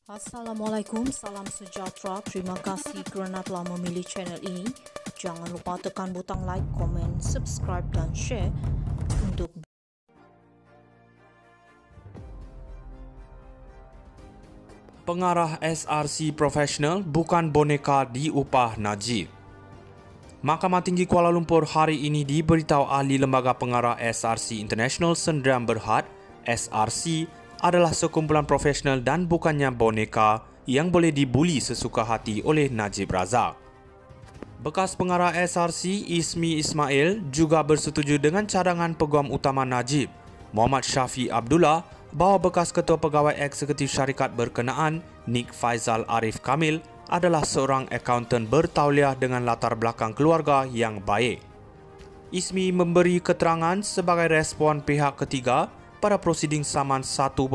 Assalamualaikum, salam sejahtera. Terima kasih kerana telah memilih channel ini. Jangan lupa tekan butang like, komen, subscribe dan share untuk Pengarah SRC profesional bukan boneka diupah Najib. Mahkamah Tinggi Kuala Lumpur hari ini diberitahu ahli Lembaga Pengarah SRC International Sdn Bhd SRC adalah sekumpulan profesional dan bukannya boneka yang boleh dibuli sesuka hati oleh Najib Razak. Bekas pengarah SRC Ismi Ismail juga bersetuju dengan cadangan Peguam Utama Najib, Muhammad Syafi Abdullah, bahawa bekas Ketua Pegawai Eksekutif Syarikat berkenaan, Nik Faizal Arif Kamil, adalah seorang akaunten bertauliah dengan latar belakang keluarga yang baik. Ismi memberi keterangan sebagai respon pihak ketiga pada prosiding saman 1.18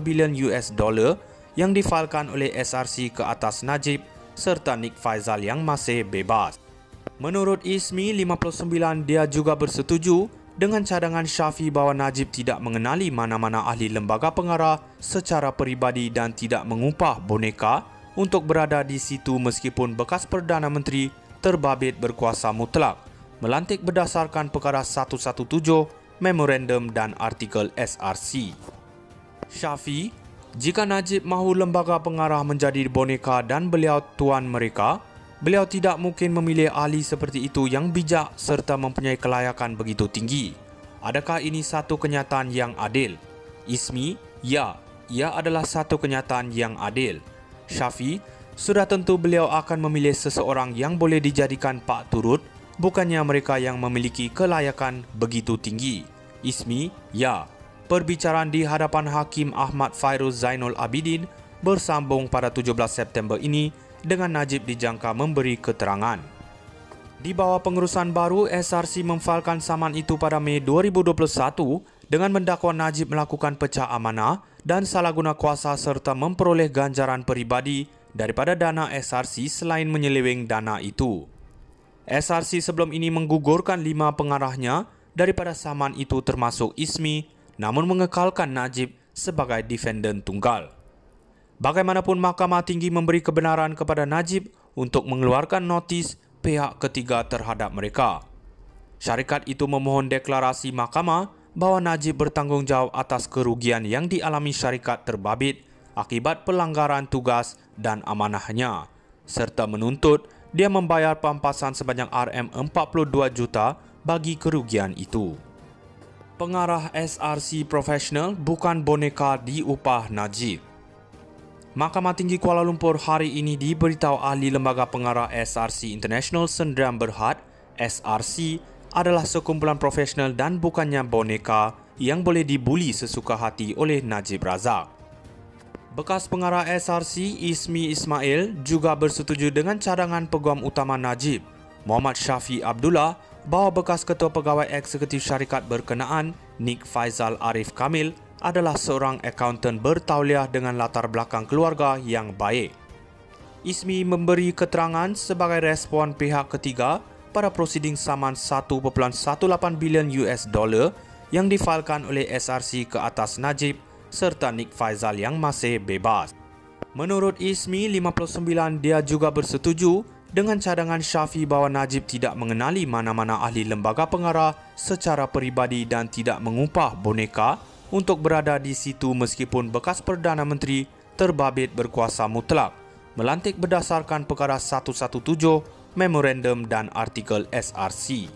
bilion US dollar yang difailkan oleh SRC ke atas Najib serta Nik Faizal yang masih bebas. Menurut Ismi 59, dia juga bersetuju dengan cadangan Syafi bahawa Najib tidak mengenali mana-mana ahli lembaga pengarah secara peribadi dan tidak mengupah boneka untuk berada di situ meskipun bekas Perdana Menteri terbabit berkuasa mutlak melantik berdasarkan perkara 117, memorandum dan artikel SRC. Syafi, jika Najib mahu lembaga pengarah menjadi boneka dan beliau tuan mereka, beliau tidak mungkin memilih ahli seperti itu yang bijak serta mempunyai kelayakan begitu tinggi. Adakah ini satu kenyataan yang adil? Ismi, ya, ia adalah satu kenyataan yang adil. Syafi, sudah tentu beliau akan memilih seseorang yang boleh dijadikan pak turut, bukannya mereka yang memiliki kelayakan begitu tinggi. Ismi, ya. Perbicaraan di hadapan Hakim Ahmad Fairuz Zainul Abidin bersambung pada 17 September ini dengan Najib dijangka memberi keterangan. Di bawah pengurusan baru, SRC memfailkan saman itu pada Mei 2021 dengan mendakwa Najib melakukan pecah amanah dan salah guna kuasa serta memperoleh ganjaran peribadi daripada dana SRC selain menyeleweng dana itu. SRC sebelum ini menggugurkan 5 pengarahnya daripada saman itu termasuk Ismi, namun mengekalkan Najib sebagai defendant tunggal. Bagaimanapun Mahkamah Tinggi memberi kebenaran kepada Najib untuk mengeluarkan notis pihak ketiga terhadap mereka. Syarikat itu memohon deklarasi mahkamah bahawa Najib bertanggungjawab atas kerugian yang dialami syarikat terbabit akibat pelanggaran tugas dan amanahnya, serta menuntut dia membayar pampasan sebanyak RM42 juta bagi kerugian itu. Pengarah SRC profesional bukan boneka diupah Najib. Mahkamah Tinggi Kuala Lumpur hari ini diberitahu ahli Lembaga Pengarah SRC International Sdn Bhd SRC adalah sekumpulan profesional dan bukannya boneka yang boleh dibuli sesuka hati oleh Najib Razak. Bekas pengarah SRC Ismi Ismail juga bersetuju dengan cadangan Peguam Utama Najib, Muhammad Syafi Abdullah, bahawa bekas Ketua Pegawai Eksekutif Syarikat berkenaan, Nik Faizal Arif Kamil, adalah seorang akaunten bertauliah dengan latar belakang keluarga yang baik. Ismi memberi keterangan sebagai respon pihak ketiga pada prosiding saman 1.18 bilion US dollar yang difailkan oleh SRC ke atas Najib serta Nik Faizal yang masih bebas. Menurut Ismi 59, dia juga bersetuju dengan cadangan Syafi bahawa Najib tidak mengenali mana-mana ahli lembaga pengarah secara peribadi dan tidak mengupah boneka untuk berada di situ meskipun bekas Perdana Menteri terbabit berkuasa mutlak melantik berdasarkan perkara 117, memorandum dan artikel SRC.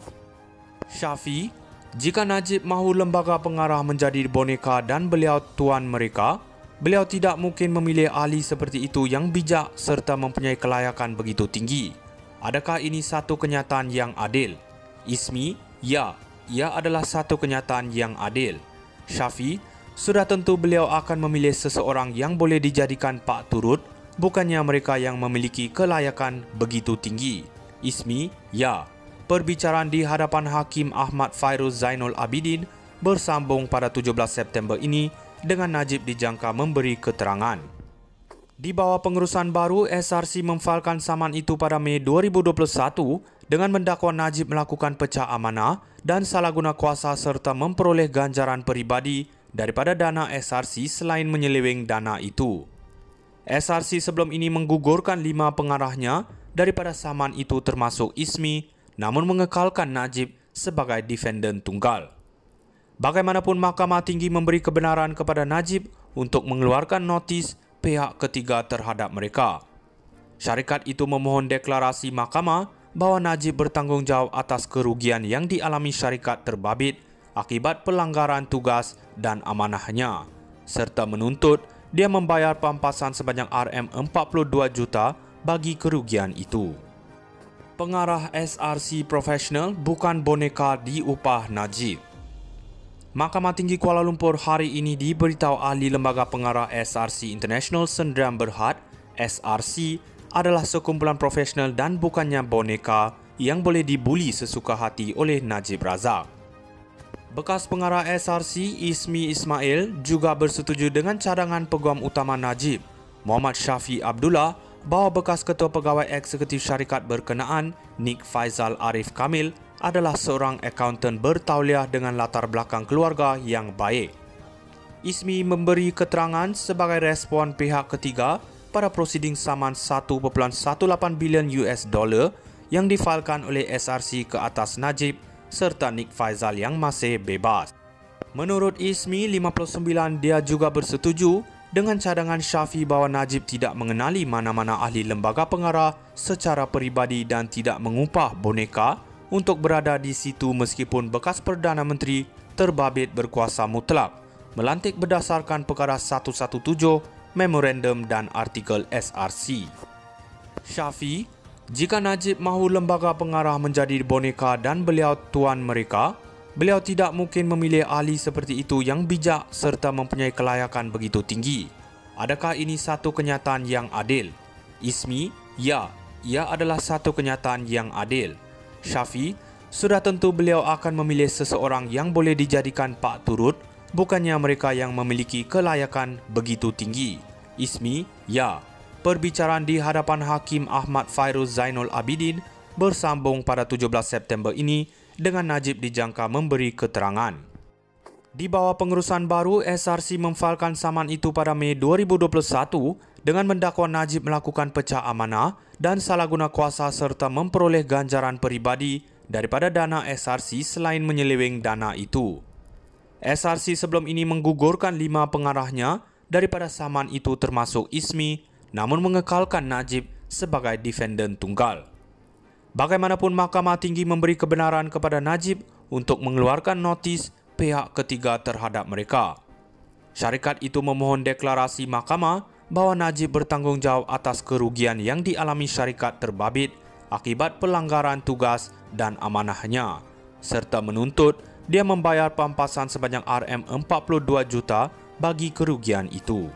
Syafi, jika Najib mahu lembaga pengarah menjadi boneka dan beliau tuan mereka, beliau tidak mungkin memilih ahli seperti itu yang bijak serta mempunyai kelayakan begitu tinggi. Adakah ini satu kenyataan yang adil? Ismi, ya, ia adalah satu kenyataan yang adil. Syafi, sudah tentu beliau akan memilih seseorang yang boleh dijadikan pak turut, bukannya mereka yang memiliki kelayakan begitu tinggi. Ismi, ya. Perbicaraan di hadapan Hakim Ahmad Fairuz Zainul Abidin bersambung pada 17 September ini dengan Najib dijangka memberi keterangan. Di bawah pengurusan baru, SRC memfailkan saman itu pada Mei 2021 dengan mendakwa Najib melakukan pecah amanah dan salah guna kuasa serta memperoleh ganjaran peribadi daripada dana SRC selain menyeleweng dana itu. SRC sebelum ini menggugurkan 5 pengarahnya daripada saman itu termasuk Ismi, namun mengekalkan Najib sebagai defendant tunggal. Bagaimanapun Mahkamah Tinggi memberi kebenaran kepada Najib untuk mengeluarkan notis pihak ketiga terhadap mereka. Syarikat itu memohon deklarasi mahkamah bahawa Najib bertanggungjawab atas kerugian yang dialami syarikat terbabit akibat pelanggaran tugas dan amanahnya, serta menuntut dia membayar pampasan sebanyak RM42 juta bagi kerugian itu. Pengarah SRC profesional bukan boneka diupah Najib. Mahkamah Tinggi Kuala Lumpur hari ini diberitahu ahli Lembaga Pengarah SRC International Sendirian Berhad, SRC, adalah sekumpulan profesional dan bukannya boneka yang boleh dibuli sesuka hati oleh Najib Razak. Bekas pengarah SRC Ismi Ismail juga bersetuju dengan cadangan Peguam Utama Najib, Muhammad Syafi Abdullah, bahawa bekas Ketua Pegawai Eksekutif Syarikat berkenaan, Nik Faizal Arif Kamil, adalah seorang akaunten bertauliah dengan latar belakang keluarga yang baik. Ismi memberi keterangan sebagai respon pihak ketiga pada prosiding saman 1.18 bilion US dollar yang difailkan oleh SRC ke atas Najib serta Nik Faizal yang masih bebas. Menurut Ismi 59, dia juga bersetuju dengan cadangan Syafi bahawa Najib tidak mengenali mana-mana ahli lembaga pengarah secara peribadi dan tidak mengupah boneka untuk berada di situ meskipun bekas Perdana Menteri terbabit berkuasa mutlak melantik berdasarkan perkara 117, memorandum dan artikel SRC. Syafi, jika Najib mahu lembaga pengarah menjadi boneka dan beliau tuan mereka, beliau tidak mungkin memilih ahli seperti itu yang bijak serta mempunyai kelayakan begitu tinggi. Adakah ini satu kenyataan yang adil? Ismi, ya, ia adalah satu kenyataan yang adil. Syafi, sudah tentu beliau akan memilih seseorang yang boleh dijadikan pak turut, bukannya mereka yang memiliki kelayakan begitu tinggi. Ismi, ya. Perbicaraan di hadapan Hakim Ahmad Fairuz Zainul Abidin bersambung pada 17 September ini dengan Najib dijangka memberi keterangan. Di bawah pengurusan baru, SRC memfailkan saman itu pada Mei 2021 dengan mendakwa Najib melakukan pecah amanah dan salah guna kuasa serta memperoleh ganjaran peribadi daripada dana SRC selain menyeleweng dana itu. SRC sebelum ini menggugurkan 5 pengarahnya daripada saman itu termasuk Ismi, namun mengekalkan Najib sebagai defendant tunggal. Bagaimanapun Mahkamah Tinggi memberi kebenaran kepada Najib untuk mengeluarkan notis pihak ketiga terhadap mereka. Syarikat itu memohon deklarasi mahkamah bahawa Najib bertanggungjawab atas kerugian yang dialami syarikat terbabit akibat pelanggaran tugas dan amanahnya, serta menuntut dia membayar pampasan sebanyak RM42 juta bagi kerugian itu.